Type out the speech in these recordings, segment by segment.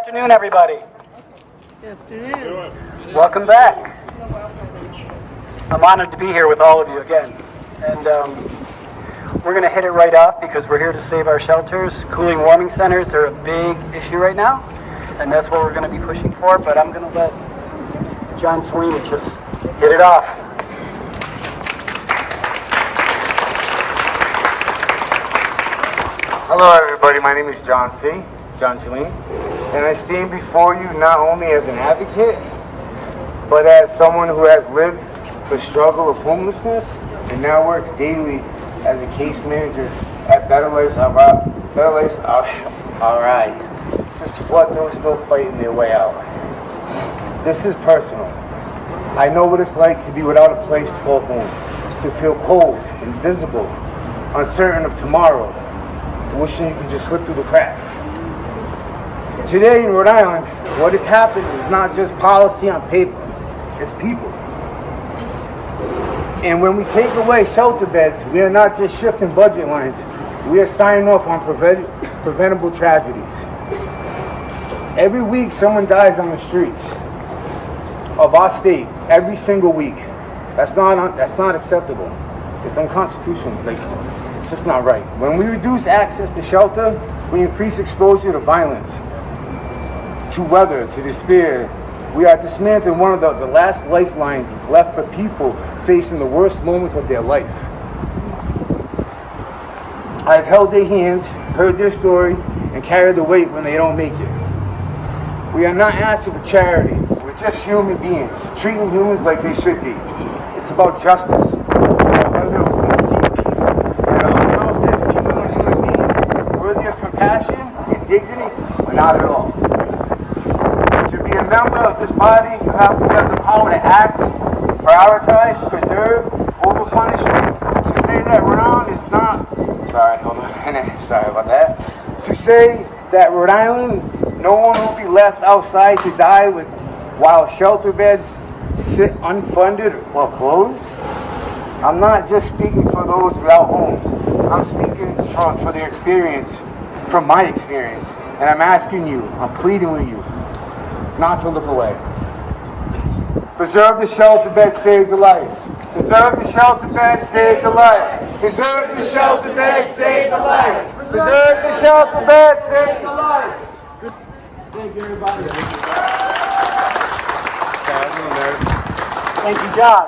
afternoon, everybody. Good afternoon. Welcome back. I'm honored to be here with all of you again. And we're going to hit it right off because we're here to save our shelters. Cooling warming centers are a big issue right now, and that's what we're going to be pushing for. But I'm going to let John Sweeney just hit it off. Hello everybody, my name is John Chalene, and I stand before you not only as an advocate, but as someone who has lived the struggle of homelessness and now works daily as a case manager at Better Lives. All right, to support those still fighting their way out. This is personal. I know what it's like to be without a place to call home, to feel cold, invisible, uncertain of tomorrow, wishing you could just slip through the cracks. Today in Rhode Island, what has happened is not just policy on paper, it's people. And when we take away shelter beds, we are not just shifting budget lines, we are signing off on preventable tragedies. Every week someone dies on the streets of our state, every single week. That's not acceptable. It's unconstitutional. It's just not right. When we reduce access to shelter, we increase exposure to violence, to weather, to despair. We are dismantling one of the last lifelines left for people facing the worst moments of their life. I've held their hands, heard their story, and carried the weight when they don't make it. We are not asking for charity. We're just human beings, treating humans like they should be. It's about justice. Whether we see people that are unhoused as people and human beings, worthy of compassion and dignity, or not at all. To be a member of this body, you have to have the power to act, prioritize, preserve, over punishment. To say that Rhode Island is not, sorry about that. To say that Rhode Island, no one will be left outside to die while shelter beds sit unfunded or closed. I'm not just speaking for those without homes. I'm speaking for their experience, from my experience. And I'm asking you, I'm pleading with you, not to look away. Preserve the shelter bed, save the lives. Preserve the shelter bed, save the lives. Preserve the shelter bed, save the lives. Preserve the shelter bed, save the lives. Thank you, everybody. Thank you, John.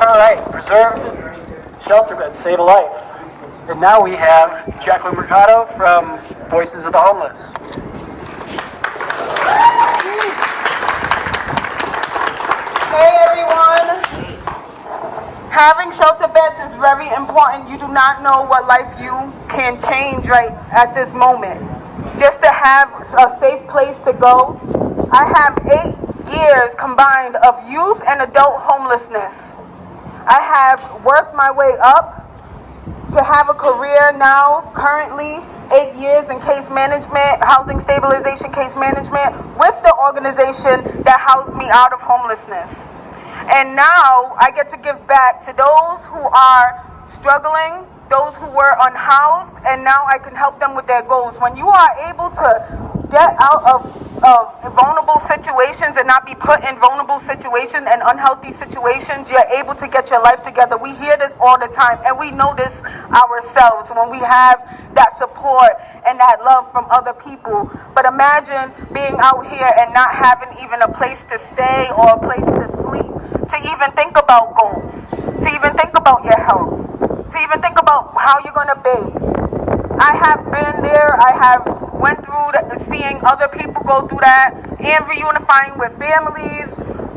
All right, preserve the shelter bed, save a life. And now we have Jacqueline Mercado from Voices of the Homeless. Hey everyone! Having shelter beds is very important. You do not know what life you can change right at this moment. Just to have a safe place to go. I have 8 years combined of youth and adult homelessness. I have worked my way up to have a career now, currently 8 years in case management, housing stabilization case management with the organization that housed me out of homelessness. And now I get to give back to those who are struggling, those who were unhoused, and now I can help them with their goals. When you are able to get out of vulnerable situations and not be put in vulnerable situations and unhealthy situations, you're able to get your life together. We hear this all the time, and we know this ourselves when we have that support and that love from other people. But imagine being out here and not having even a place to stay or a place to sleep, to even think about goals, to even think about your health, to even think about how you're going to bathe. I have been there. I have went through seeing other people go through that and reunifying with families,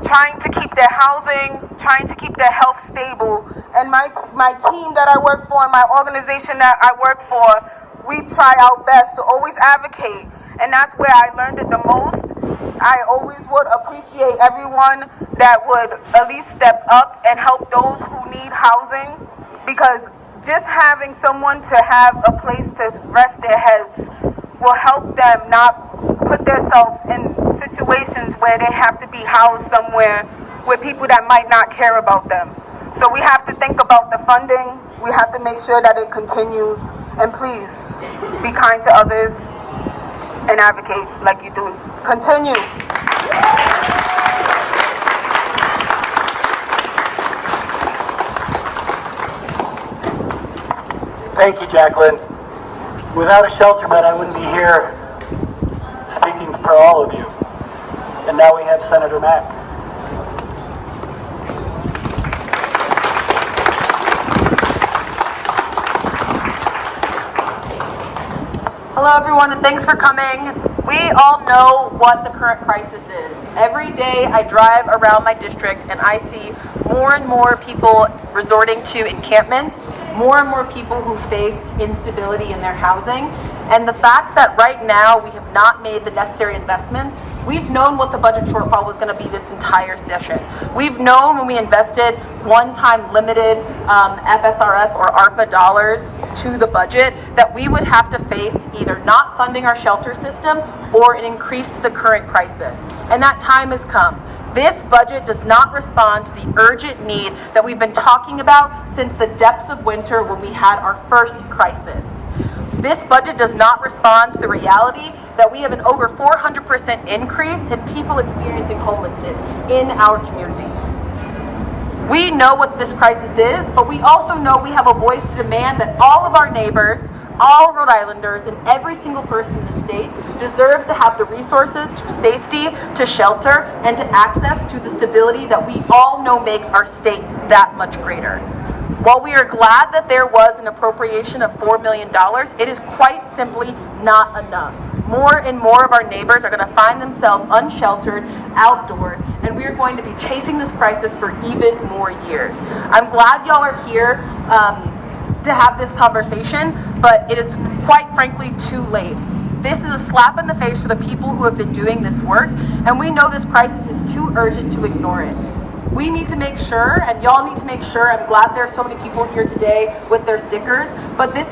trying to keep their housing, trying to keep their health stable. And my team that I work for, and my organization that I work for, we try our best to always advocate. And that's where I learned it the most. I always would appreciate everyone that would at least step up and help those who need housing, because just having someone to have a place to rest their heads will help them not put themselves in situations where they have to be housed somewhere with people that might not care about them. So we have to think about the funding. We have to make sure that it continues. And please, be kind to others and advocate like you do. Continue. Thank you, Jacqueline. Without a shelter bed, I wouldn't be here speaking for all of you. And now we have Senator Mack. Hello everyone, and thanks for coming. We all know what the current crisis is. Every day I drive around my district and I see more and more people resorting to encampments, more and more people who face instability in their housing, and the fact that right now we have not made the necessary investments. We've known what the budget shortfall was going to be this entire session. We've known when we invested one-time limited FSRF or ARPA dollars to the budget that we would have to face either not funding our shelter system or an increase to the current crisis. And that time has come. This budget does not respond to the urgent need that we've been talking about since the depths of winter when we had our first crisis. This budget does not respond to the reality that we have an over 400% increase in people experiencing homelessness in our communities. We know what this crisis is, but we also know we have a voice to demand that all of our neighbors, all Rhode Islanders, and every single person in the state deserves to have the resources to safety, to shelter, and to access to the stability that we all know makes our state that much greater. While we are glad that there was an appropriation of $4 million, it is quite simply not enough. More and more of our neighbors are going to find themselves unsheltered, outdoors, and we are going to be chasing this crisis for even more years. I'm glad y'all are here to have this conversation, but it is quite frankly too late. This is a slap in the face for the people who have been doing this work, and we know this crisis is too urgent to ignore it. We need to make sure, and y'all need to make sure, I'm glad there are so many people here today with their stickers, but this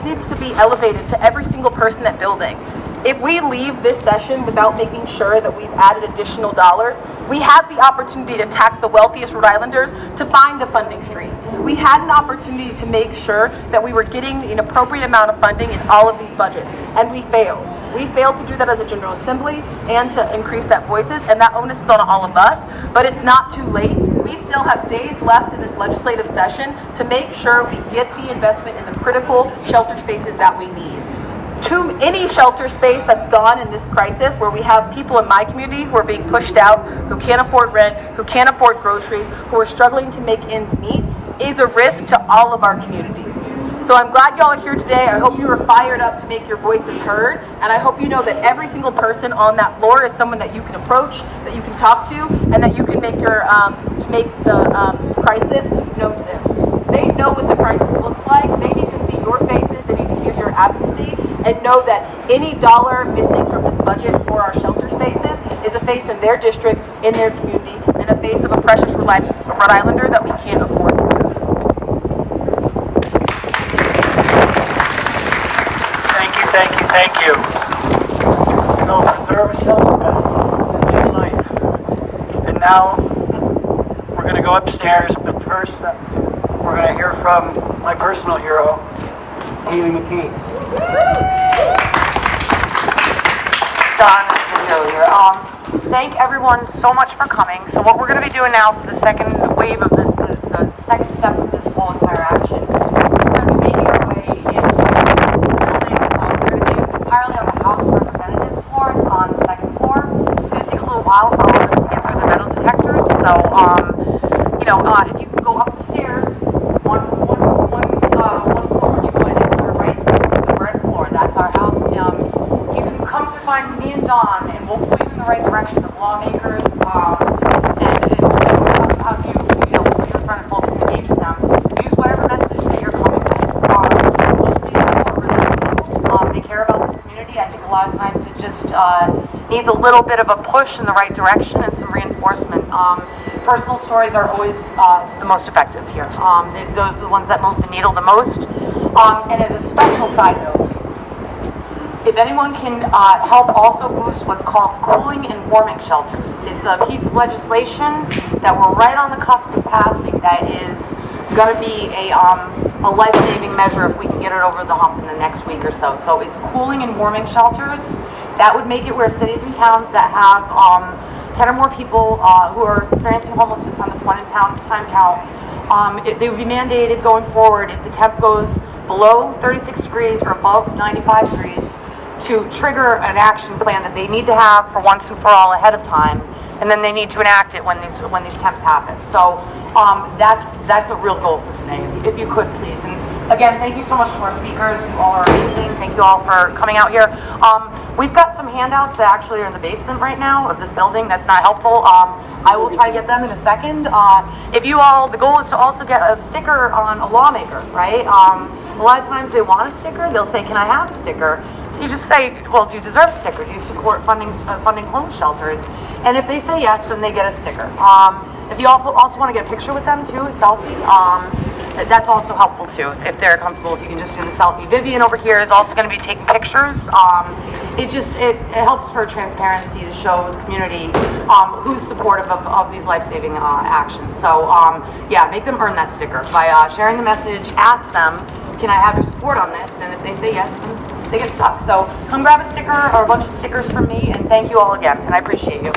needs to be elevated to every single person in that building. If we leave this session without making sure that we've added additional dollars, we had the opportunity to tax the wealthiest Rhode Islanders to find a funding stream. We had an opportunity to make sure that we were getting an appropriate amount of funding in all of these budgets, and we failed. We failed to do that as a General Assembly and to increase that voices, and that onus is on all of us, but it's not too late. We still have days left in this legislative session to make sure we get the investment in the critical shelter spaces that we need. Any shelter space that's gone in this crisis, where we have people in my community who are being pushed out, who can't afford rent, who can't afford groceries, who are struggling to make ends meet, is a risk to all of our communities. So I'm glad y'all are here today. I hope you are fired up to make your voices heard, and I hope you know that every single person on that floor is someone that you can approach, that you can talk to, and that you can make the crisis known to them. They know what the crisis looks like. They need to see your faces. They need to hear your advocacy, and know that any dollar missing from this budget for our shelter spaces is a face in their district, in their community, and a face of a precious Rhode Islander that we can't afford to lose. Thank you. So preserve a shelter bed, save life. And now we're going to go upstairs, but first we're going to hear from my personal hero, Haley McKee. Don here. Thank everyone so much for coming. So what we're going to be doing now for the second wave of this, the second step of this whole entire action, we're going to be making our way into the building. We're going to do entirely on the House of Representatives floor. It's on the second floor. It's going to take a little while for all of us to get through the metal detectors. So, if you go up the stairs, one floor, you went and we're right to the red floor. That's our house. You can come to find me and Don, and we'll point you in the right direction of lawmakers, and have you put in front of folks and engage with them. Use whatever message that you're coming with. Mostly support really. They care about this community. I think a lot of times it just needs a little bit of a push in the right direction and some reinforcement. Personal stories are always the most effective here. Those are the ones that move the needle the most. And as a special side note, if anyone can help also boost what's called cooling and warming shelters. It's a piece of legislation that we're right on the cusp of passing that is going to be a life-saving measure if we can get it over the hump in the next week or so. So it's cooling and warming shelters. That would make it where cities and towns that have 10 or more people who are experiencing homelessness on the one in town time count, they would be mandated going forward if the temp goes below 36 degrees or above 95 degrees to trigger an action plan that they need to have for once and for all ahead of time, and then they need to enact it when these temps happen. So that's a real goal for today, if you could please. And again, thank you so much to our speakers. You all are amazing. Thank you all for coming out here. We've got some handouts that actually are in the basement right now of this building. That's not helpful. I will try to get them in a second. If you all, the goal is to also get a sticker on a lawmaker, right? A lot of times they want a sticker. They'll say, can I have a sticker? So you just say, well, do you deserve a sticker? Do you support funding homeless shelters? And if they say yes, then they get a sticker. If you also want to get a picture with them too, a selfie, that's also helpful too. If they're comfortable, if you can just do the selfie. Vivian over here is also going to be taking pictures. It helps for transparency to show the community who's supportive of these life-saving actions. So yeah, make them earn that sticker by sharing the message. Ask them, can I have your support on this? And if they say yes, then they get stuck. So come grab a sticker or a bunch of stickers from me, and thank you all again, and I appreciate you.